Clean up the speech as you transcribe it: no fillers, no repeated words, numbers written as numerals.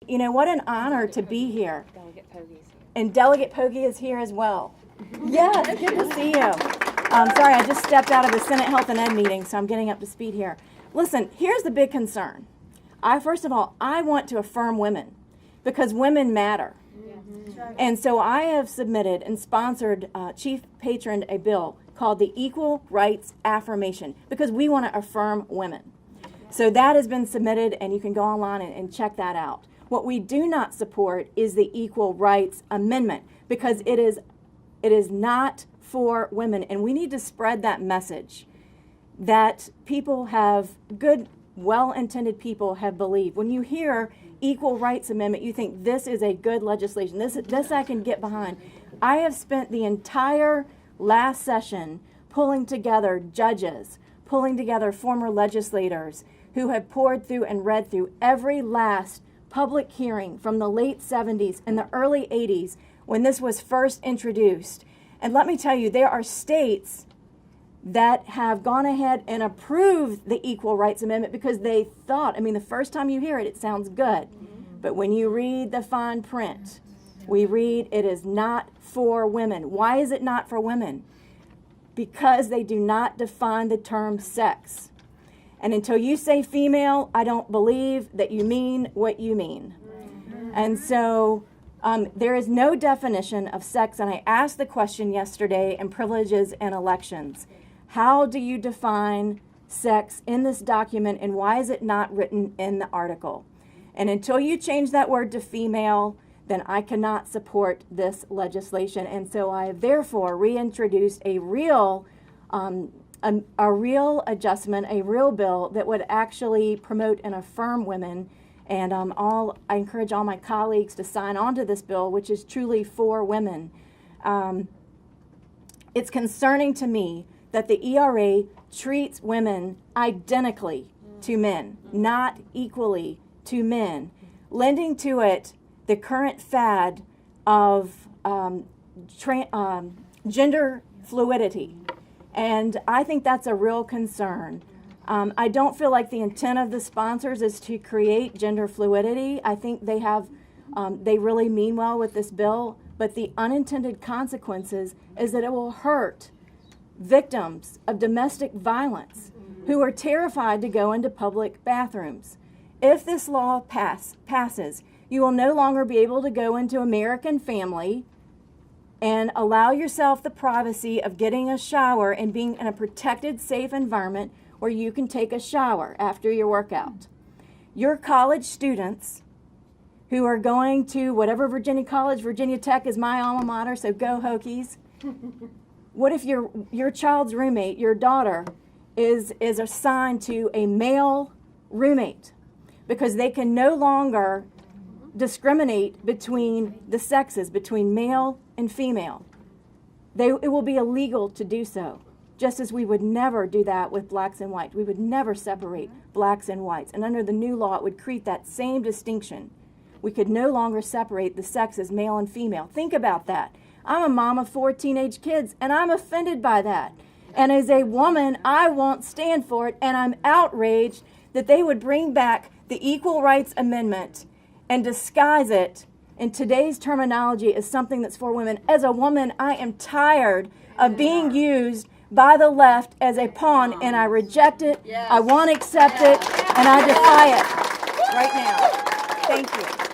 You know, what an honor to be here. Delegate Pogge's here. And Delegate Pogge is here as well. Yes, good to see you. Sorry, I just stepped out of the Senate Health and Ed meeting, so I'm getting up to speed here. Listen, here's the big concern. First of all, I want to affirm women because women matter. And so I have submitted and sponsored, chief patroned a bill called the Equal Rights Affirmation because we want to affirm women. So that has been submitted, and you can go online and check that out. What we do not support is the Equal Rights Amendment because it is not for women, and we need to spread that message that people have, good, well-intended people have believed. When you hear Equal Rights Amendment, you think this is a good legislation. This I can get behind. I have spent the entire last session pulling together judges, pulling together former legislators who have poured through and read through every last public hearing from the late 70s and the early 80s when this was first introduced. And let me tell you, there are states that have gone ahead and approved the Equal Rights Amendment because they thought, the first time you hear it, it sounds good. But when you read the fine print, we read it is not for women. Why is it not for women? Because they do not define the term sex. And until you say female, I don't believe that you mean what you mean. And so there is no definition of sex. And I asked the question yesterday in Privileges and Elections. How do you define sex in this document, and why is it not written in the article? And until you change that word to female, then I cannot support this legislation. And so I have therefore reintroduced a real adjustment, a real bill that would actually promote and affirm women. And I encourage all my colleagues to sign on to this bill, which is truly for women. It's concerning to me that the ERA treats women identically to men, not equally to men, lending to it the current fad of gender fluidity. And I think that's a real concern. I don't feel like the intent of the sponsors is to create gender fluidity. I think they really mean well with this bill, but the unintended consequences is that it will hurt victims of domestic violence who are terrified to go into public bathrooms. If this law passes, you will no longer be able to go into American Family and allow yourself the privacy of getting a shower and being in a protected, safe environment where you can take a shower after your workout. Your college students who are going to whatever Virginia College, Virginia Tech is my alma mater, so go Hokies. What if your child's roommate, your daughter, is assigned to a male roommate because they can no longer discriminate between the sexes, between male and female? It will be illegal to do so, just as we would never do that with blacks and whites. We would never separate blacks and whites. And under the new law, it would create that same distinction. We could no longer separate the sexes, male and female. Think about that. I'm a mom of 4 teenage kids, and I'm offended by that. And as a woman, I won't stand for it, and I'm outraged that they would bring back the Equal Rights Amendment and disguise it in today's terminology as something that's for women. As a woman, I am tired of being used by the left as a pawn, and I reject it, I won't accept it, and I defy it right now. Thank you.